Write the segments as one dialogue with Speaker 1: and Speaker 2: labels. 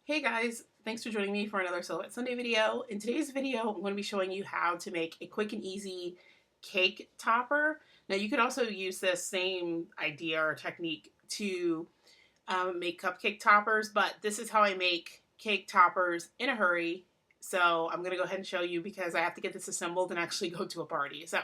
Speaker 1: Hey guys, thanks for joining me for another Silhouette Sunday video. In today's video, I'm going to be showing you how to make a quick and easy cake topper. Now you could also use this same idea or technique to make cupcake toppers, but this is how I make cake toppers in a hurry. So I'm going to go ahead and show you because I have to get this assembled and actually go to a party. So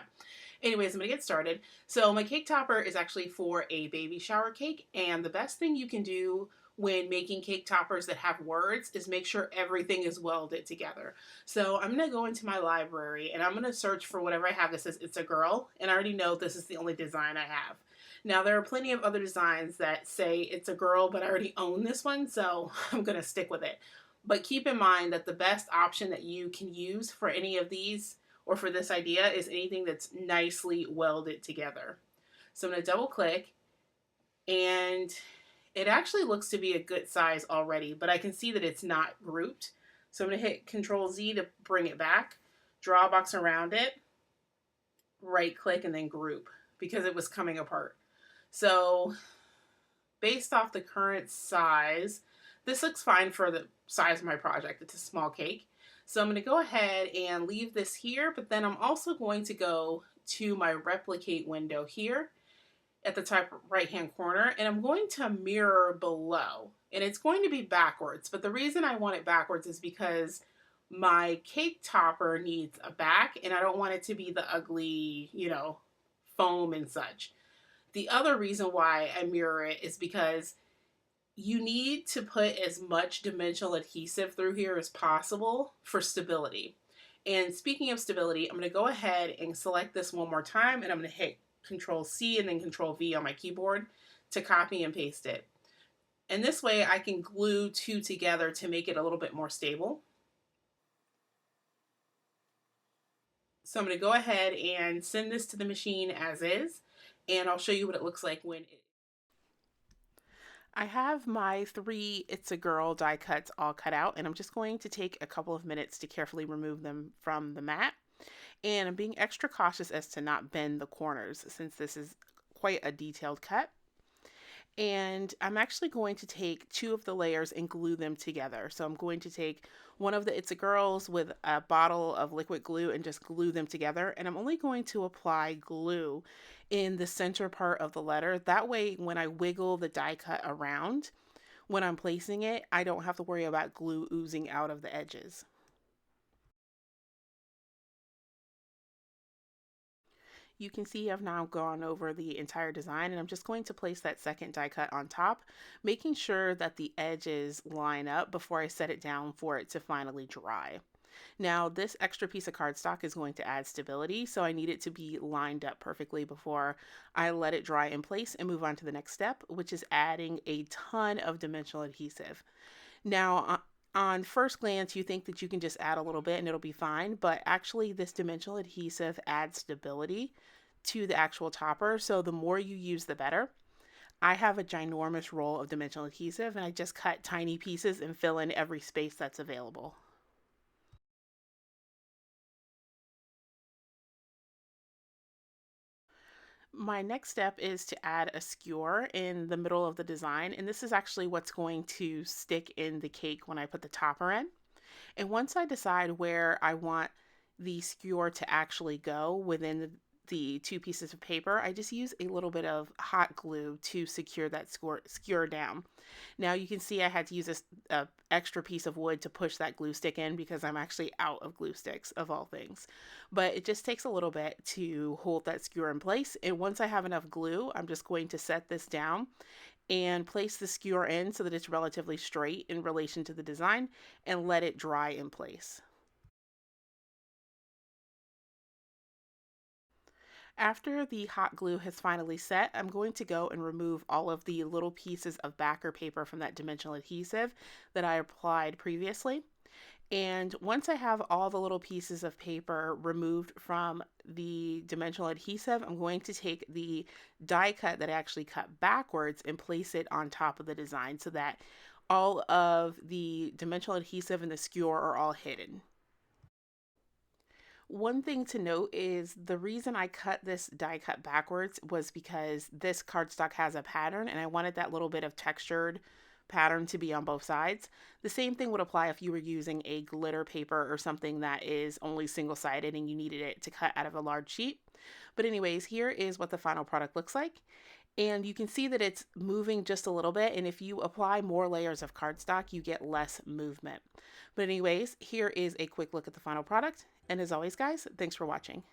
Speaker 1: anyways, I'm going to get started. So my cake topper is actually for a baby shower cake, and the best thing you can do when making cake toppers that have words is make sure everything is welded together. So I'm going to go into my library and I'm going to search for whatever I have that says it's a girl, and I already know this is the only design I have. Now there are plenty of other designs that say it's a girl, but I already own this one, so I'm going to stick with it. But keep in mind that the best option that you can use for any of these or for this idea is anything that's nicely welded together. So I'm going to double click, and it actually looks to be a good size already, but I can see that it's not grouped. So I'm going to hit Control Z to bring it back, draw a box around it, right click, and then group because it was coming apart. So based off the current size, this looks fine for the size of my project. It's a small cake. So I'm going to go ahead and leave this here, but then I'm also going to go to my replicate window here at the top right hand corner, and I'm going to mirror below, and it's going to be backwards, but the reason I want it backwards is because my cake topper needs a back and I don't want it to be the ugly, foam and such. The other reason why I mirror it is because you need to put as much dimensional adhesive through here as possible for stability. And speaking of stability, I'm going to go ahead and select this one more time, and I'm going to hit Control C and then Control V on my keyboard to copy and paste it. And this way I can glue two together to make it a little bit more stable. So I'm going to go ahead and send this to the machine as is, and I'll show you what it looks like when I have my 3 It's a Girl die cuts all cut out, and I'm just going to take a couple of minutes to carefully remove them from the mat. And I'm being extra cautious as to not bend the corners since this is quite a detailed cut. And I'm actually going to take 2 of the layers and glue them together. So I'm going to take one of the It's a Girls with a bottle of liquid glue and just glue them together. And I'm only going to apply glue in the center part of the letter. That way, when I wiggle the die cut around, when I'm placing it, I don't have to worry about glue oozing out of the edges. You can see I've now gone over the entire design, and I'm just going to place that second die cut on top, making sure that the edges line up before I set it down for it to finally dry. Now this extra piece of cardstock is going to add stability, so I need it to be lined up perfectly before I let it dry in place and move on to the next step, which is adding a ton of dimensional adhesive. Now, on first glance, you think that you can just add a little bit and it'll be fine, but actually this dimensional adhesive adds stability to the actual topper, so the more you use, the better. I have a ginormous roll of dimensional adhesive, and I just cut tiny pieces and fill in every space that's available. My next step is to add a skewer in the middle of the design, and this is actually what's going to stick in the cake when I put the topper in. And once I decide where I want the skewer to actually go within the 2 pieces of paper, I just use a little bit of hot glue to secure that skewer down. Now you can see I had to use a extra piece of wood to push that glue stick in because I'm actually out of glue sticks of all things. But it just takes a little bit to hold that skewer in place. And once I have enough glue, I'm just going to set this down and place the skewer in so that it's relatively straight in relation to the design and let it dry in place. After the hot glue has finally set, I'm going to go and remove all of the little pieces of backer paper from that dimensional adhesive that I applied previously. And once I have all the little pieces of paper removed from the dimensional adhesive, I'm going to take the die cut that I actually cut backwards and place it on top of the design so that all of the dimensional adhesive and the skewer are all hidden. One thing to note is the reason I cut this die cut backwards was because this cardstock has a pattern and I wanted that little bit of textured pattern to be on both sides. The same thing would apply if you were using a glitter paper or something that is only single-sided and you needed it to cut out of a large sheet. But anyways, here is what the final product looks like. And you can see that it's moving just a little bit. And if you apply more layers of cardstock, you get less movement. But anyways, here is a quick look at the final product. And as always, guys, thanks for watching.